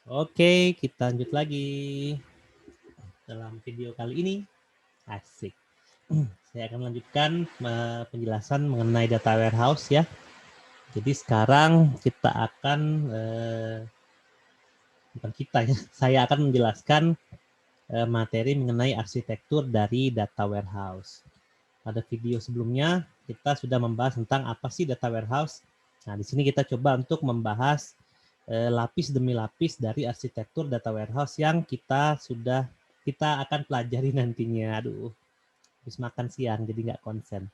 Oke, kita lanjut lagi dalam video kali ini. Asik. Saya akan melanjutkan penjelasan mengenai data warehouse ya. Jadi sekarang kita akan bukan kita ya, saya akan menjelaskan materi mengenai arsitektur dari data warehouse. Pada video sebelumnya kita sudah membahas tentang apa sih data warehouse. Nah, di sini kita coba untuk membahas lapis demi lapis dari arsitektur data warehouse yang kita akan pelajari nantinya. Aduh, habis makan siang jadi nggak konsen.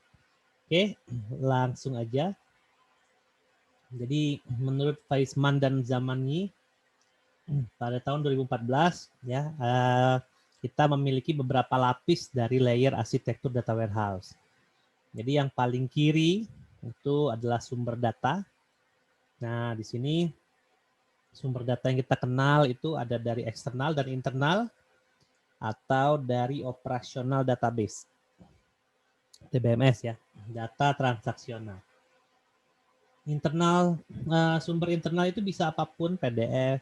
Oke, langsung aja. Jadi menurut Faisman dan Zamani pada tahun 2014 ya kita memiliki beberapa lapis dari layer arsitektur data warehouse. Jadi yang paling kiri itu adalah sumber data. Nah, di sini sumber data yang kita kenal itu ada dari eksternal dan internal atau dari operasional database. DBMS ya, data transaksional. Internal, sumber internal itu bisa apapun, PDF,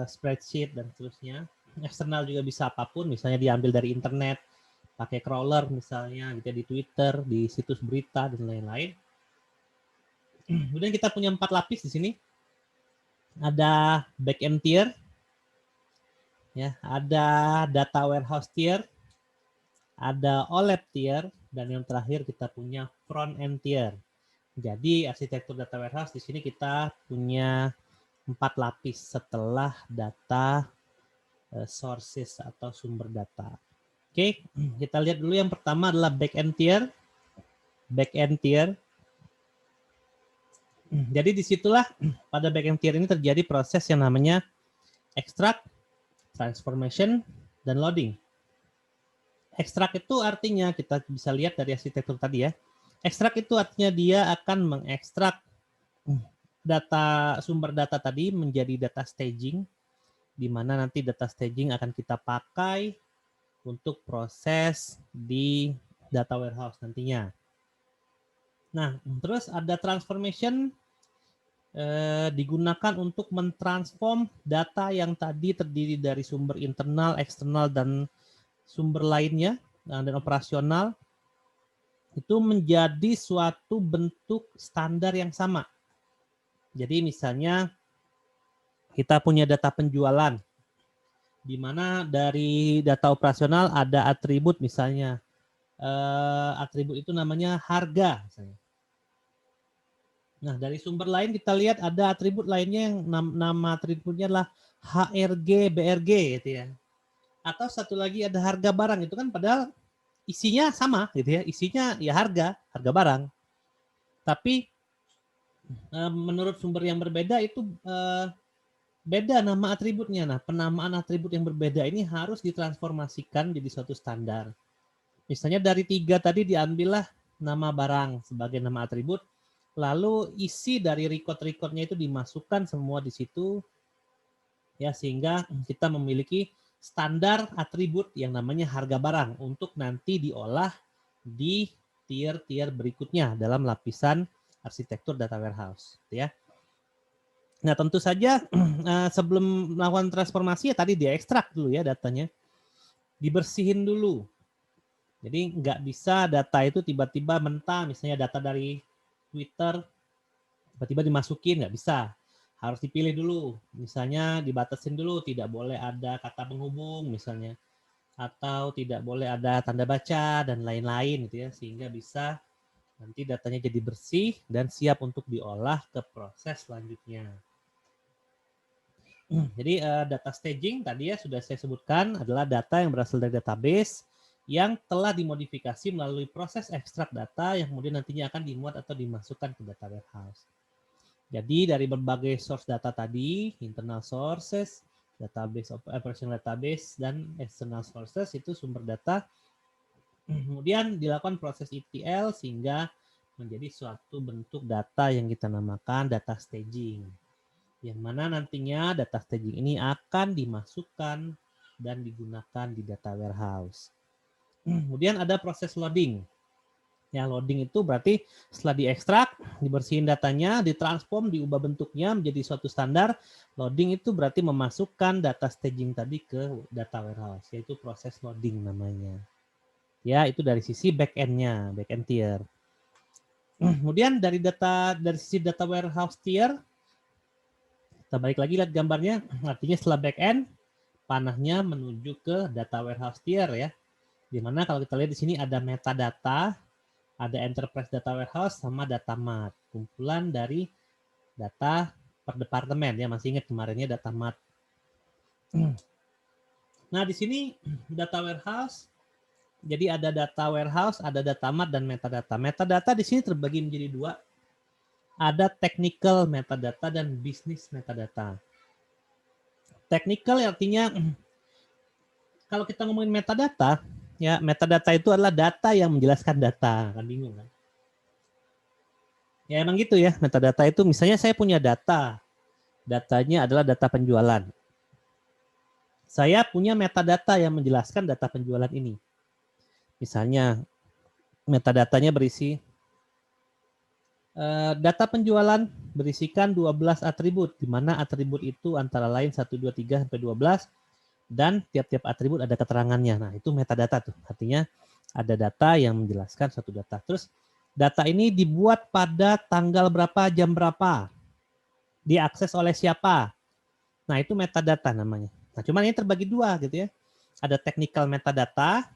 spreadsheet, dan seterusnya. Eksternal juga bisa apapun, misalnya diambil dari internet, pakai crawler misalnya gitu ya, di Twitter, di situs berita, dan lain-lain. Kemudian kita punya 4 lapis di sini. Ada backend tier, ya, ada data warehouse tier, ada OLAP tier, dan yang terakhir kita punya front end tier. Jadi arsitektur data warehouse di sini kita punya 4 lapis setelah data sources atau sumber data. Oke, kita lihat dulu yang pertama adalah backend tier. Backend tier. Jadi disitulah pada backend tier ini terjadi proses yang namanya extract, transformation, dan loading. Extract itu artinya kita bisa lihat dari arsitektur tadi ya. Extract itu artinya dia akan mengekstrak data sumber data tadi menjadi data staging, di mana nanti data staging akan kita pakai untuk proses di data warehouse nantinya. Nah, terus ada transformation digunakan untuk mentransform data yang tadi terdiri dari sumber internal, eksternal, dan sumber lainnya, dan operasional, itu menjadi suatu bentuk standar yang sama. Jadi misalnya kita punya data penjualan, di mana dari data operasional ada atribut misalnya. Atribut itu namanya harga. Misalnya. Nah, dari sumber lain kita lihat ada atribut lainnya yang nama atributnya adalah HRG, BRG gitu ya. Atau satu lagi ada harga barang, itu kan padahal isinya sama gitu ya. Isinya ya harga barang. Tapi menurut sumber yang berbeda itu beda nama atributnya. Nah, penamaan atribut yang berbeda ini harus ditransformasikan jadi suatu standar. Misalnya dari 3 tadi diambillah nama barang sebagai nama atribut, lalu isi dari record-recordnya itu dimasukkan semua di situ, ya sehingga kita memiliki standar atribut yang namanya harga barang untuk nanti diolah di tier-tier berikutnya dalam lapisan arsitektur data warehouse, ya. Nah, tentu saja sebelum melakukan transformasi ya tadi diekstrak dulu ya datanya, dibersihin dulu. Jadi nggak bisa data itu tiba-tiba mentah, misalnya data dari Twitter tiba-tiba dimasukin, nggak bisa. Harus dipilih dulu, misalnya dibatasin dulu, tidak boleh ada kata penghubung misalnya, atau tidak boleh ada tanda baca dan lain-lain gitu ya, sehingga bisa nanti datanya jadi bersih dan siap untuk diolah ke proses selanjutnya. Jadi data staging tadi ya sudah saya sebutkan adalah data yang berasal dari database yang telah dimodifikasi melalui proses ekstrak data yang kemudian nantinya akan dimuat atau dimasukkan ke data warehouse. Jadi dari berbagai source data tadi, internal sources, database, operational database, dan external sources itu sumber data, kemudian dilakukan proses ETL sehingga menjadi suatu bentuk data yang kita namakan data staging. Yang mana nantinya data staging ini akan dimasukkan dan digunakan di data warehouse. Kemudian ada proses loading. Ya, loading itu berarti setelah diekstrak, dibersihin datanya, ditransform, diubah bentuknya menjadi suatu standar. Loading itu berarti memasukkan data staging tadi ke data warehouse, yaitu proses loading namanya. Ya, itu dari sisi back-end-nya, back-end tier. Kemudian dari sisi data warehouse tier, kita balik lagi lihat gambarnya, artinya setelah back-end, panahnya menuju ke data warehouse tier ya. Dimana kalau kita lihat di sini ada metadata, ada enterprise data warehouse sama data mart, kumpulan dari data per departemen ya, masih ingat kemarinnya data mart. Nah, di sini data warehouse, jadi ada data warehouse, ada data mart dan metadata. Metadata di sini terbagi menjadi dua. Ada technical metadata dan business metadata. Technical artinya kalau kita ngomongin metadata, ya metadata itu adalah data yang menjelaskan data, kan bingung kan? Ya emang gitu ya, metadata itu misalnya saya punya data, datanya adalah data penjualan. Saya punya metadata yang menjelaskan data penjualan ini. Misalnya metadatanya berisi data penjualan berisikan 12 atribut, di mana atribut itu antara lain 1, 2, 3, sampai 12, dan tiap-tiap atribut ada keterangannya. Nah, itu metadata tuh. Artinya ada data yang menjelaskan suatu data. Terus data ini dibuat pada tanggal berapa, jam berapa, diakses oleh siapa. Nah, itu metadata namanya. Nah, cuman ini terbagi dua gitu ya. Ada technical metadata,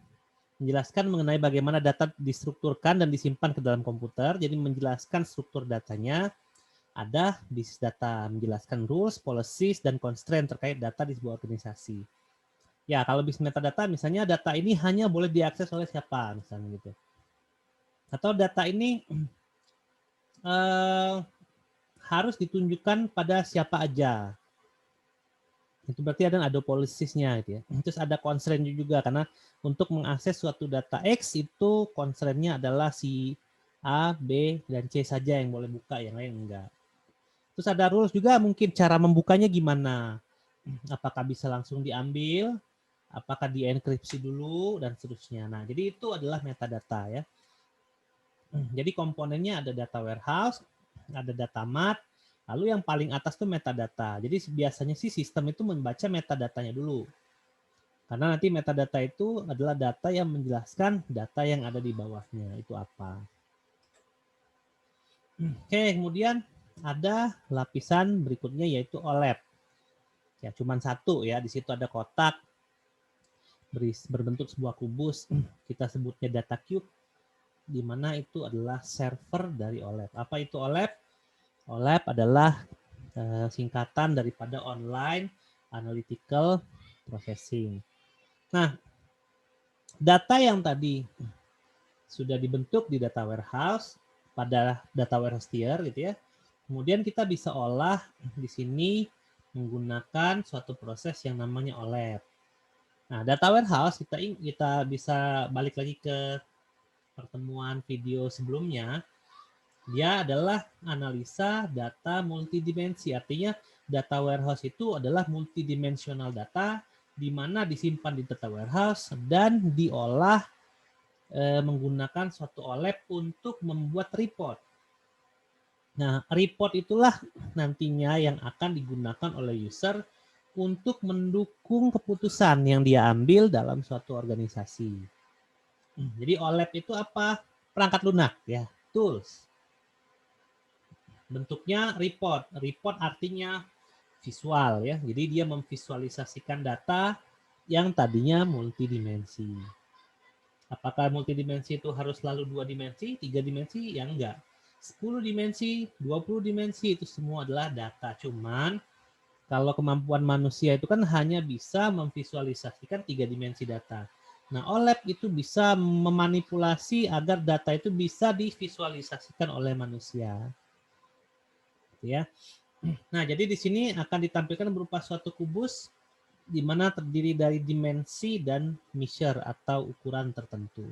menjelaskan mengenai bagaimana data distrukturkan dan disimpan ke dalam komputer. Jadi menjelaskan struktur datanya. Ada business data, menjelaskan rules, policies, dan constraint terkait data di sebuah organisasi. Ya, kalau business metadata misalnya data ini hanya boleh diakses oleh siapa, misalnya gitu. Atau data ini harus ditunjukkan pada siapa aja. Itu berarti ada policies-nya gitu ya. Terus ada constraint juga karena untuk mengakses suatu data X itu constraint-nya adalah si A, B, dan C saja yang boleh buka, yang lain enggak. Terus ada rules juga, mungkin cara membukanya gimana. Apakah bisa langsung diambil, apakah dienkripsi dulu, dan seterusnya. Nah, jadi itu adalah metadata ya. Jadi komponennya ada data warehouse, ada data mart, lalu yang paling atas tuh metadata. Jadi biasanya sih sistem itu membaca metadatanya dulu. Karena nanti metadata itu adalah data yang menjelaskan data yang ada di bawahnya itu apa. Oke, kemudian ada lapisan berikutnya yaitu OLED. Ya, cuman satu ya, di situ ada kotak berbentuk sebuah kubus, kita sebutnya data cube, di mana itu adalah server dari OLED. Apa itu OLED? OLED adalah singkatan daripada Online Analytical Processing. Nah, data yang tadi sudah dibentuk di data warehouse pada data warehouse tier gitu ya. Kemudian kita bisa olah di sini menggunakan suatu proses yang namanya OLED. Nah, data warehouse kita bisa balik lagi ke pertemuan video sebelumnya. Dia adalah analisa data multidimensi. Artinya data warehouse itu adalah multidimensional data di mana disimpan di data warehouse dan diolah menggunakan suatu OLED untuk membuat report. Nah, report itulah nantinya yang akan digunakan oleh user untuk mendukung keputusan yang dia ambil dalam suatu organisasi. Jadi OLED itu apa? Perangkat lunak ya, tools. Bentuknya report. Report artinya visual ya. Jadi dia memvisualisasikan data yang tadinya multidimensi. Apakah multidimensi itu harus selalu 2 dimensi, 3 dimensi? Ya enggak. 10 dimensi, 20 dimensi itu semua adalah data. Cuman kalau kemampuan manusia itu kan hanya bisa memvisualisasikan 3 dimensi data. Nah, OLED itu bisa memanipulasi agar data itu bisa divisualisasikan oleh manusia. Ya. Nah, jadi di sini akan ditampilkan berupa suatu kubus di mana terdiri dari dimensi dan measure atau ukuran tertentu.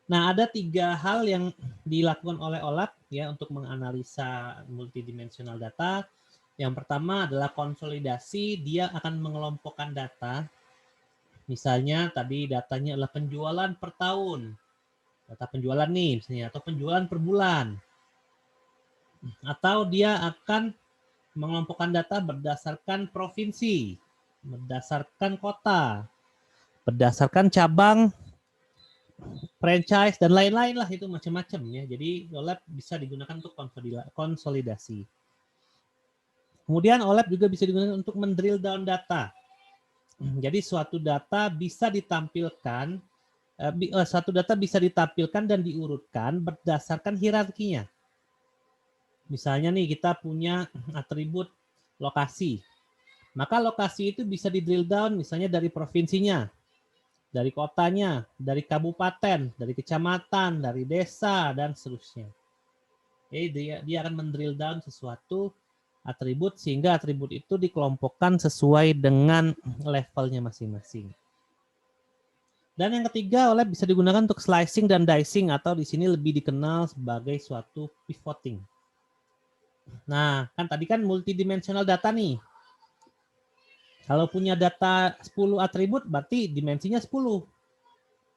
Nah, ada 3 hal yang dilakukan oleh OLAP ya untuk menganalisa multidimensional data. Yang pertama adalah konsolidasi, dia akan mengelompokkan data. Misalnya tadi datanya adalah penjualan per tahun. data penjualan nih misalnya, atau penjualan per bulan. Atau dia akan mengelompokkan data berdasarkan provinsi, berdasarkan kota, berdasarkan cabang, franchise, dan lain-lain lah, itu macam-macam ya. Jadi OLAP bisa digunakan untuk konsolidasi. Kemudian OLAP juga bisa digunakan untuk mendrill down data. Jadi suatu data bisa ditampilkan, dan diurutkan berdasarkan hierarkinya. Misalnya nih kita punya atribut lokasi. Maka lokasi itu bisa di drill down misalnya dari provinsinya, dari kotanya, dari kabupaten, dari kecamatan, dari desa, dan seterusnya. Jadi dia akan mendrill down sesuatu atribut sehingga atribut itu dikelompokkan sesuai dengan levelnya masing-masing. Dan yang ketiga, OLAP bisa digunakan untuk slicing dan dicing, atau di sini lebih dikenal sebagai suatu pivoting. Nah, kan tadi kan multidimensional data nih. Kalau punya data 10 atribut, berarti dimensinya 10.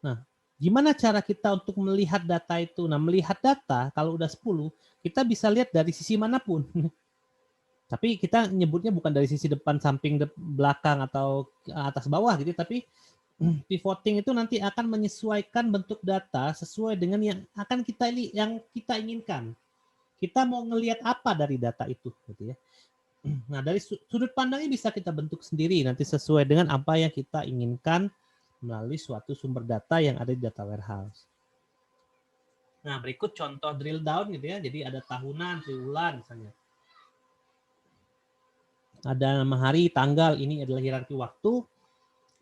Nah, gimana cara kita untuk melihat data itu? Nah, melihat data, kalau udah 10, kita bisa lihat dari sisi manapun. Tapi kita nyebutnya bukan dari sisi depan, samping, belakang, atau atas bawah gitu, tapi pivoting itu nanti akan menyesuaikan bentuk data sesuai dengan yang kita inginkan. Kita mau ngelihat apa dari data itu, gitu ya. Nah, dari sudut pandangnya bisa kita bentuk sendiri nanti sesuai dengan apa yang kita inginkan melalui suatu sumber data yang ada di data warehouse. Nah, berikut contoh drill down gitu ya. Jadi ada tahunan, triwulan misalnya. Ada nama hari, tanggal, ini adalah hierarki waktu.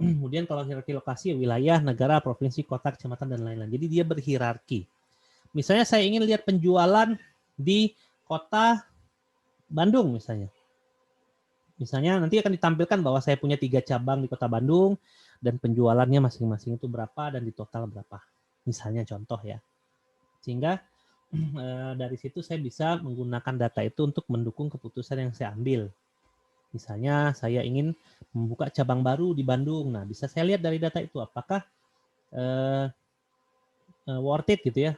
Kemudian kalau hierarki lokasi, wilayah, negara, provinsi, kota, kecamatan, dan lain-lain. Jadi dia berhierarki. Misalnya saya ingin lihat penjualan di kota Bandung misalnya. Misalnya nanti akan ditampilkan bahwa saya punya 3 cabang di kota Bandung dan penjualannya masing-masing itu berapa dan di total berapa. Misalnya contoh ya. Sehingga dari situ saya bisa menggunakan data itu untuk mendukung keputusan yang saya ambil. Misalnya saya ingin membuka cabang baru di Bandung. Nah, bisa saya lihat dari data itu apakah worth it gitu ya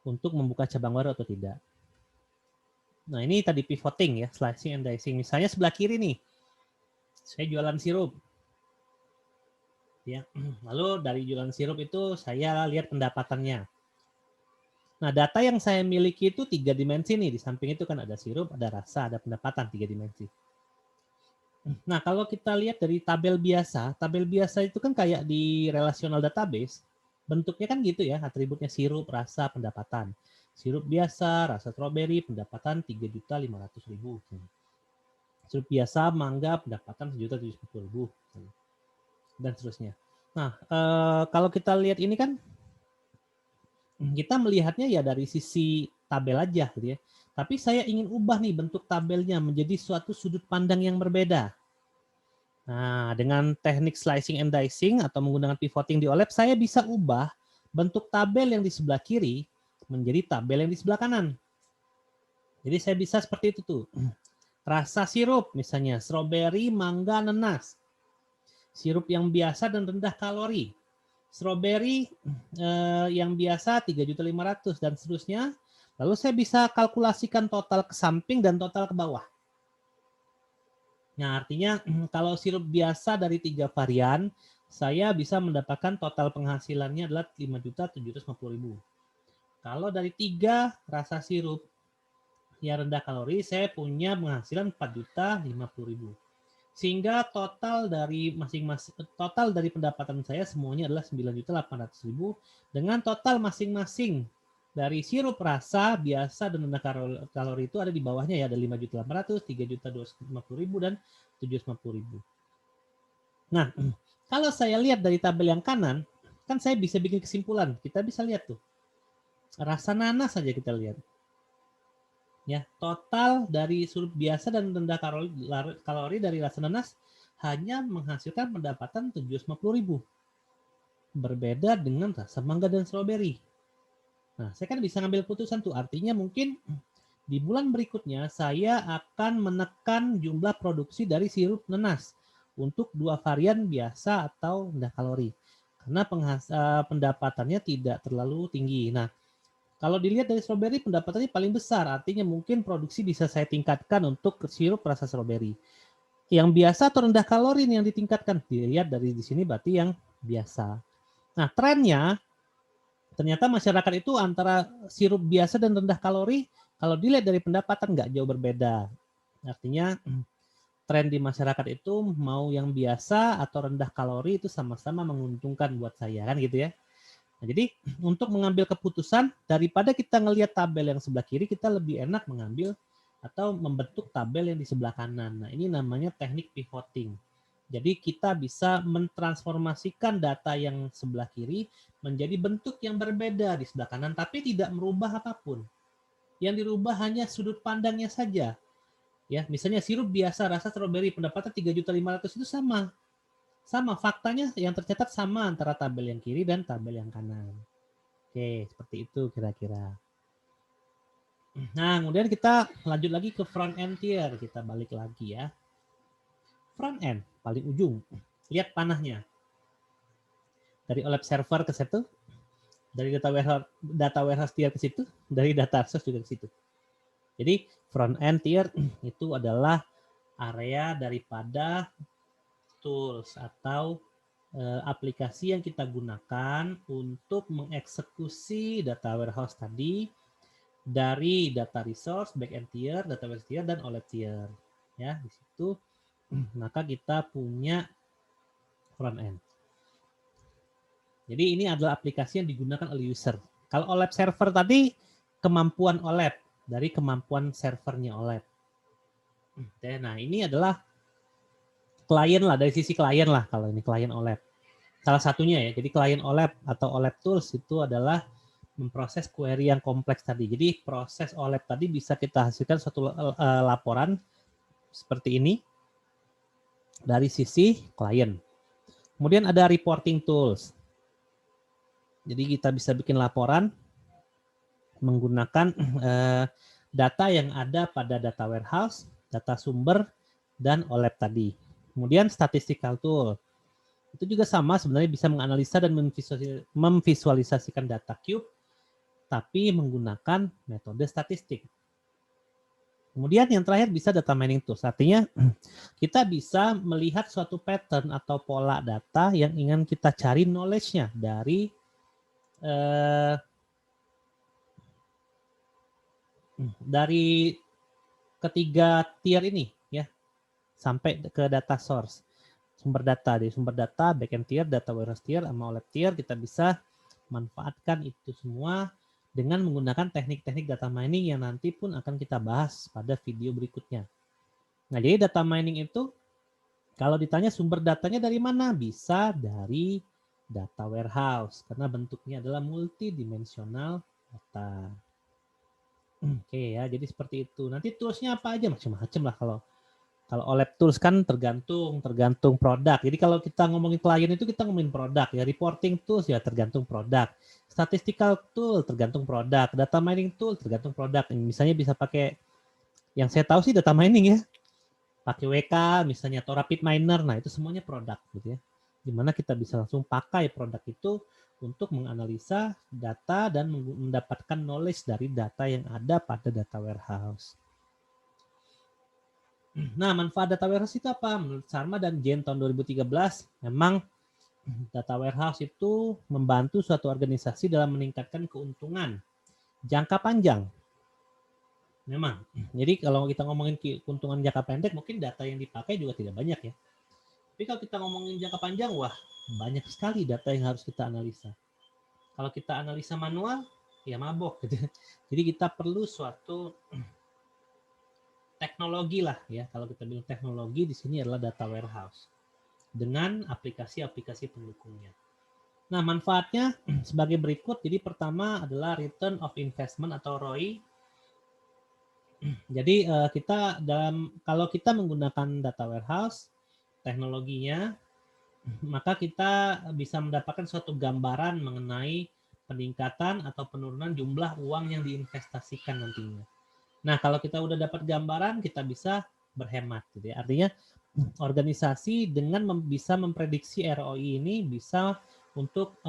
untuk membuka cabang baru atau tidak. Nah, ini tadi pivoting ya, slicing and dicing. Misalnya sebelah kiri nih, saya jualan sirup. Ya, lalu dari jualan sirup itu saya lihat pendapatannya. Nah, data yang saya miliki itu 3 dimensi nih. Di samping itu kan ada sirup, ada rasa, ada pendapatan 3 dimensi. Nah, kalau kita lihat dari tabel biasa itu kan kayak di relational database, bentuknya kan gitu ya, atributnya sirup, rasa, pendapatan. Sirup biasa, rasa strawberry, pendapatan 3.500.000. Sirup biasa, mangga, pendapatan 1.750.000. Dan seterusnya. Nah, kalau kita lihat ini kan, kita melihatnya ya dari sisi tabel aja gitu ya. Tapi saya ingin ubah nih bentuk tabelnya menjadi suatu sudut pandang yang berbeda. Nah, dengan teknik slicing and dicing atau menggunakan pivoting di OLAP, saya bisa ubah bentuk tabel yang di sebelah kiri menjadi tabel yang di sebelah kanan. Jadi saya bisa seperti itu tuh. Rasa sirup misalnya, strawberry, mangga, nanas. Sirup yang biasa dan rendah kalori. Strawberry yang biasa 3.500.000 dan seterusnya. Lalu saya bisa kalkulasikan total ke samping dan total ke bawah. Nah, artinya kalau sirup biasa dari 3 varian, saya bisa mendapatkan total penghasilannya adalah 5.750.000. Kalau dari 3 rasa sirup yang rendah kalori, saya punya penghasilan 4.050.000. Sehingga total dari pendapatan saya semuanya adalah 9.800.000 dengan total masing-masing dari sirup rasa biasa dan rendah kalori itu ada di bawahnya ya, ada 5.800.000, 3.250.000 dan 750.000. Nah, kalau saya lihat dari tabel yang kanan, kan saya bisa bikin kesimpulan. Kita bisa lihat tuh. Rasa nanas saja kita lihat. Ya, total dari sirup biasa dan rendah kalori dari rasa nanas hanya menghasilkan pendapatan 750.000. Berbeda dengan rasa mangga dan stroberi. Nah, saya kan bisa ngambil putusan tuh. Artinya mungkin di bulan berikutnya saya akan menekan jumlah produksi dari sirup nanas untuk 2 varian biasa atau rendah kalori. karena pendapatannya tidak terlalu tinggi. Nah, kalau dilihat dari stroberi pendapatannya paling besar, artinya mungkin produksi bisa saya tingkatkan untuk sirup rasa stroberi. Yang biasa atau rendah kalori yang ditingkatkan, dilihat dari di sini berarti yang biasa. Nah, trennya ternyata masyarakat itu antara sirup biasa dan rendah kalori, kalau dilihat dari pendapatan nggak jauh berbeda. Artinya tren di masyarakat itu mau yang biasa atau rendah kalori itu sama-sama menguntungkan buat saya, kan gitu ya. Nah, jadi untuk mengambil keputusan, daripada kita ngelihat tabel yang sebelah kiri, kita lebih enak mengambil atau membentuk tabel yang di sebelah kanan. Nah, ini namanya teknik pivoting. Jadi kita bisa mentransformasikan data yang sebelah kiri menjadi bentuk yang berbeda di sebelah kanan, tapi tidak merubah apapun. Yang dirubah hanya sudut pandangnya saja. Ya, misalnya sirup biasa rasa stroberi pendapatan 3.500.000 itu sama. Sama, faktanya yang tercatat sama antara tabel yang kiri dan tabel yang kanan. Oke, seperti itu kira-kira. Nah, kemudian kita lanjut lagi ke front end tier. Kita balik lagi ya. Front end, paling ujung. Lihat panahnya. Dari OLAP server ke situ, dari data warehouse tier ke situ, dari data source juga ke situ. Jadi front end tier itu adalah area daripada tools atau aplikasi yang kita gunakan untuk mengeksekusi data warehouse tadi dari data resource, backend tier, database tier, dan OLAP tier. Ya, di situ maka kita punya front end. Jadi ini adalah aplikasi yang digunakan oleh user. Kalau OLAP server tadi kemampuan OLAP dari kemampuan servernya OLAP. Nah, ini adalah klien lah, dari sisi klien lah kalau ini klien OLAP. Salah satunya ya, jadi klien OLAP atau OLAP tools itu adalah memproses query yang kompleks tadi. Jadi proses OLAP tadi bisa kita hasilkan suatu laporan seperti ini dari sisi klien. Kemudian ada reporting tools. Jadi kita bisa bikin laporan menggunakan data yang ada pada data warehouse, data sumber, dan OLAP tadi. Kemudian statistical tool. Itu juga sama sebenarnya bisa menganalisa dan memvisualisasikan data cube, tapi menggunakan metode statistik. Kemudian yang terakhir bisa data mining tools. Artinya kita bisa melihat suatu pattern atau pola data yang ingin kita cari knowledge-nya dari ketiga tier ini ya sampai ke data source. Sumber data, di sumber data, backend tier, data warehouse tier, sama OLAP tier, kita bisa manfaatkan itu semua dengan menggunakan teknik-teknik data mining yang nanti pun akan kita bahas pada video berikutnya. Nah, jadi data mining itu kalau ditanya sumber datanya dari mana? Bisa dari data warehouse karena bentuknya adalah multidimensional data. Oke ya, jadi seperti itu. Nanti toolsnya apa aja? Macam-macam lah kalau OLAP tools kan tergantung produk. Jadi kalau kita ngomongin klien itu kita ngomongin produk ya. Reporting tools ya tergantung produk. Statistical tool tergantung produk. Data mining tool tergantung produk. Misalnya bisa pakai yang saya tahu sih data mining ya. Pakai WK misalnya atau Rapid Miner. Nah, itu semuanya produk gitu ya. Dimana kita bisa langsung pakai produk itu untuk menganalisa data dan mendapatkan knowledge dari data yang ada pada data warehouse. Nah, manfaat data warehouse itu apa? Menurut Sharma dan Jane tahun 2013, memang data warehouse itu membantu suatu organisasi dalam meningkatkan keuntungan jangka panjang. Memang. Jadi kalau kita ngomongin keuntungan jangka pendek, mungkin data yang dipakai juga tidak banyak ya. Tapi kalau kita ngomongin jangka panjang, wah banyak sekali data yang harus kita analisa. Kalau kita analisa manual, ya mabok gitu. Jadi kita perlu suatu teknologi lah ya. Kalau kita bilang teknologi di sini adalah data warehouse dengan aplikasi-aplikasi pendukungnya. Nah, manfaatnya sebagai berikut. Jadi pertama adalah return of investment atau ROI. Jadi kalau kita menggunakan data warehouse teknologinya, maka kita bisa mendapatkan suatu gambaran mengenai peningkatan atau penurunan jumlah uang yang diinvestasikan nantinya. Nah, kalau kita udah dapat gambaran, kita bisa berhemat. Gitu ya. Artinya, organisasi dengan bisa memprediksi ROI ini bisa untuk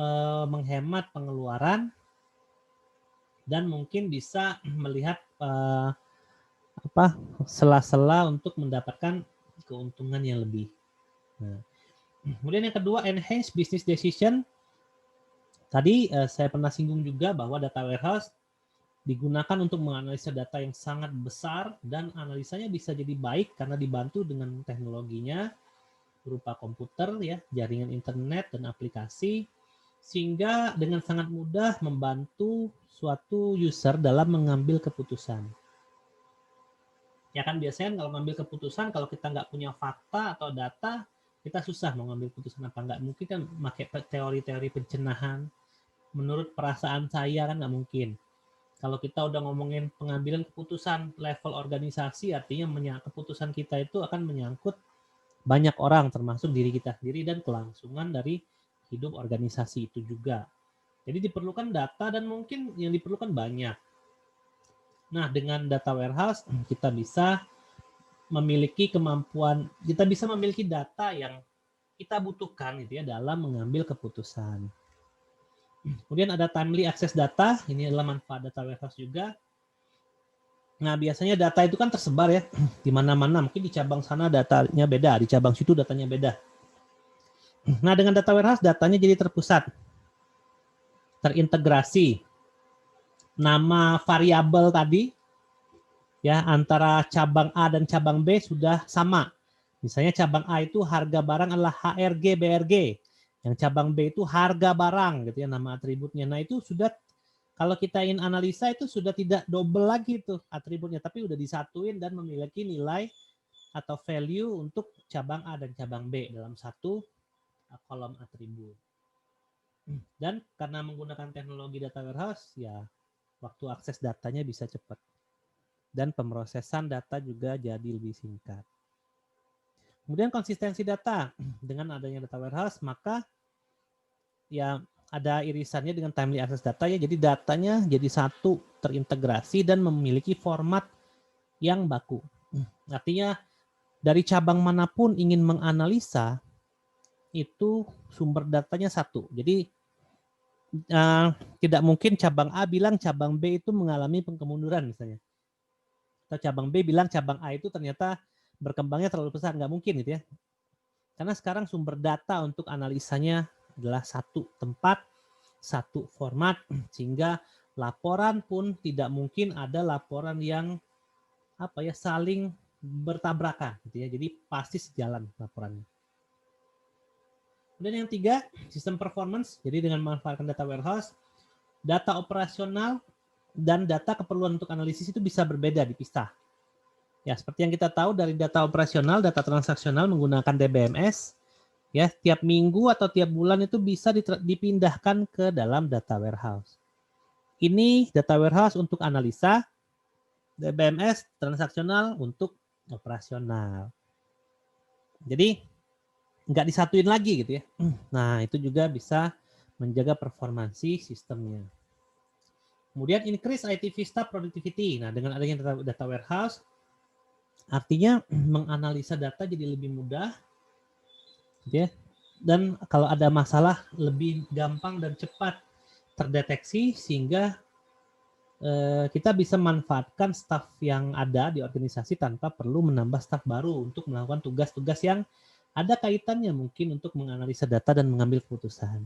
menghemat pengeluaran dan mungkin bisa melihat sela-sela untuk mendapatkan keuntungan yang lebih. Nah, kemudian yang kedua, enhance business decision. Tadi saya pernah singgung juga bahwa data warehouse digunakan untuk menganalisa data yang sangat besar dan analisanya bisa jadi baik karena dibantu dengan teknologinya berupa komputer, ya, jaringan internet dan aplikasi, sehingga dengan sangat mudah membantu suatu user dalam mengambil keputusan. Ya kan biasanya kalau mengambil keputusan, kalau kita nggak punya fakta atau data, kita susah mau ngambil keputusan apa nggak. Mungkin kan pakai teori-teori pencenahan. Menurut perasaan saya kan nggak mungkin. Kalau kita udah ngomongin pengambilan keputusan level organisasi, artinya keputusan kita itu akan menyangkut banyak orang, termasuk diri kita sendiri dan kelangsungan dari hidup organisasi itu juga. Jadi diperlukan data dan mungkin yang diperlukan banyak. Nah, dengan data warehouse kita bisa memiliki kemampuan, kita bisa memiliki data yang kita butuhkan gitu ya dalam mengambil keputusan. Kemudian ada timely access data, ini adalah manfaat data warehouse juga. Nah, biasanya data itu kan tersebar ya di mana-mana, mungkin di cabang sana datanya beda, di cabang situ datanya beda. Nah, dengan data warehouse datanya jadi terpusat, terintegrasi. Nama variabel tadi ya antara cabang A dan cabang B sudah sama. Misalnya cabang A itu harga barang adalah HRG BRG. Yang cabang B itu harga barang gitu ya nama atributnya. Nah, itu sudah kalau kita ingin analisa itu sudah tidak double lagi tuh atributnya, tapi udah disatuin dan memiliki nilai atau value untuk cabang A dan cabang B dalam satu kolom atribut. Dan karena menggunakan teknologi data warehouse, ya waktu akses datanya bisa cepat. Dan pemrosesan data juga jadi lebih singkat. Kemudian konsistensi data. Dengan adanya data warehouse, maka ya ada irisannya dengan timely access data ya. Jadi datanya jadi satu, terintegrasi dan memiliki format yang baku. Artinya dari cabang manapun ingin menganalisa, itu sumber datanya satu. Jadi tidak mungkin cabang A bilang cabang B itu mengalami kemunduran misalnya. Atau cabang B bilang cabang A itu ternyata berkembangnya terlalu besar. Nggak mungkin gitu ya. Karena sekarang sumber data untuk analisanya adalah satu tempat, satu format, sehingga laporan pun tidak mungkin ada laporan yang saling bertabrakan gitu ya. Jadi pasti sejalan laporannya. Dan yang tiga, sistem performance. Jadi dengan memanfaatkan data warehouse, data operasional dan data keperluan untuk analisis itu bisa berbeda, dipisah. Ya, seperti yang kita tahu dari data operasional, data transaksional menggunakan DBMS, ya, tiap minggu atau tiap bulan itu bisa dipindahkan ke dalam data warehouse. Ini data warehouse untuk analisa, DBMS transaksional untuk operasional. Jadi nggak disatuin lagi gitu ya. Nah, itu juga bisa menjaga performansi sistemnya. Kemudian increase IT Vista productivity. Nah, dengan adanya data warehouse, artinya menganalisa data jadi lebih mudah, gitu ya. Dan kalau ada masalah lebih gampang dan cepat terdeteksi sehingga kita bisa manfaatkan staf yang ada di organisasi tanpa perlu menambah staf baru untuk melakukan tugas-tugas yang ada kaitannya mungkin untuk menganalisa data dan mengambil keputusan.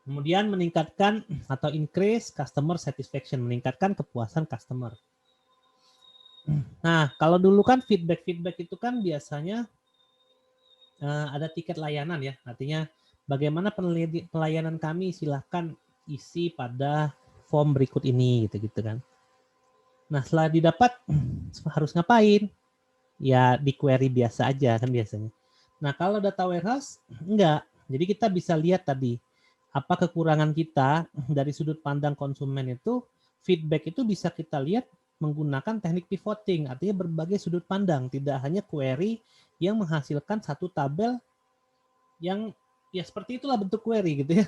Kemudian meningkatkan atau increase customer satisfaction, meningkatkan kepuasan customer. Nah, kalau dulu kan feedback itu kan biasanya ada tiket layanan ya, artinya bagaimana pelayanan kami, silahkan isi pada form berikut ini gitu kan. Nah, setelah didapat harus ngapain? Ya di query biasa aja kan biasanya. Nah, kalau data warehouse enggak. Jadi kita bisa lihat tadi apa kekurangan kita dari sudut pandang konsumen itu, feedback itu bisa kita lihat menggunakan teknik pivoting, artinya berbagai sudut pandang, tidak hanya query yang menghasilkan satu tabel yang ya seperti itulah bentuk query gitu ya.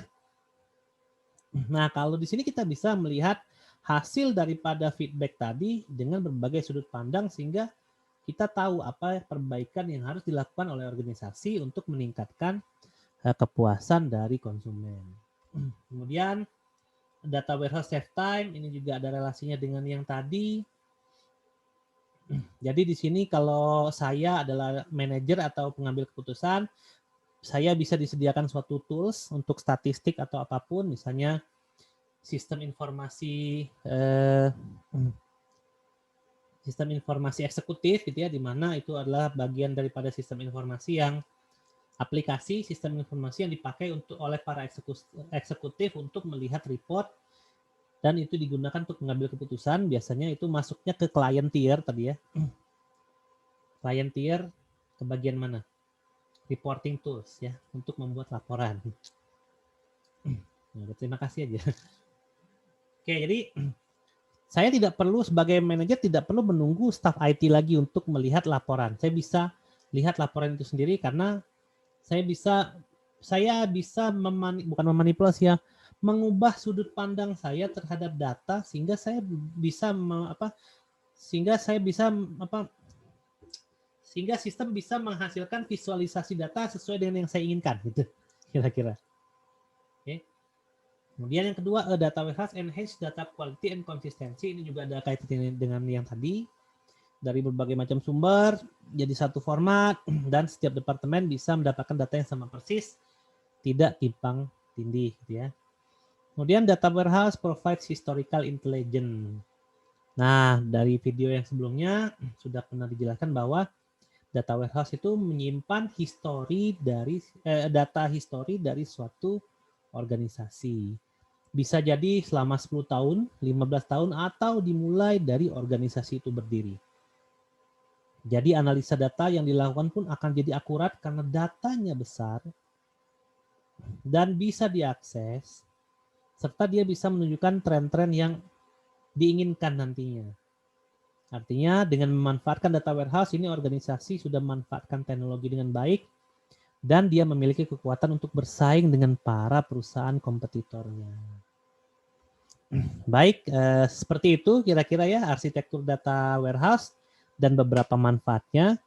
Nah, kalau di sini kita bisa melihat hasil daripada feedback tadi dengan berbagai sudut pandang sehingga kita tahu apa perbaikan yang harus dilakukan oleh organisasi untuk meningkatkan kepuasan dari konsumen. Kemudian data warehouse save time, ini juga ada relasinya dengan yang tadi. Jadi di sini kalau saya adalah manajer atau pengambil keputusan, saya bisa disediakan suatu tools untuk statistik atau apapun, misalnya sistem informasi eksekutif gitu ya, di mana itu adalah bagian daripada sistem informasi yang aplikasi sistem informasi yang dipakai oleh para eksekutif untuk melihat report, dan itu digunakan untuk mengambil keputusan. Biasanya itu masuknya ke client tier tadi ya. Client tier ke bagian mana? Reporting tools ya, untuk membuat laporan. Nah, terima kasih aja. Oke, jadi saya tidak perlu sebagai manajer tidak perlu menunggu staf IT lagi untuk melihat laporan. Saya bisa lihat laporan itu sendiri karena saya bisa bukan memanipulasi ya, mengubah sudut pandang saya terhadap data sehingga saya bisa sehingga sistem bisa menghasilkan visualisasi data sesuai dengan yang saya inginkan gitu kira-kira. Oke. Kemudian yang kedua, data warehouse enhance data quality and consistency. Ini juga ada kaitannya dengan yang tadi, dari berbagai macam sumber jadi satu format, dan setiap departemen bisa mendapatkan data yang sama persis, tidak timpang tindih gitu ya. Kemudian data warehouse provides historical intelligence. Nah, dari video yang sebelumnya sudah pernah dijelaskan bahwa data warehouse itu menyimpan data histori dari suatu organisasi. Bisa jadi selama 10 tahun, 15 tahun, atau dimulai dari organisasi itu berdiri. Jadi analisa data yang dilakukan pun akan jadi akurat karena datanya besar dan bisa diakses, serta dia bisa menunjukkan tren-tren yang diinginkan nantinya. Artinya dengan memanfaatkan data warehouse ini, organisasi sudah memanfaatkan teknologi dengan baik dan dia memiliki kekuatan untuk bersaing dengan para perusahaan kompetitornya. Baik, seperti itu kira-kira ya arsitektur data warehouse dan beberapa manfaatnya.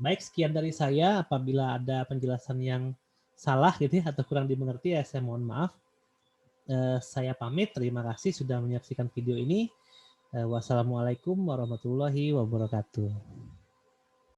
Baik, sekian dari saya. Apabila ada penjelasan yang salah gitu ya, atau kurang dimengerti ya, saya mohon maaf. Saya pamit, terima kasih sudah menyaksikan video ini. Wassalamualaikum warahmatullahi wabarakatuh.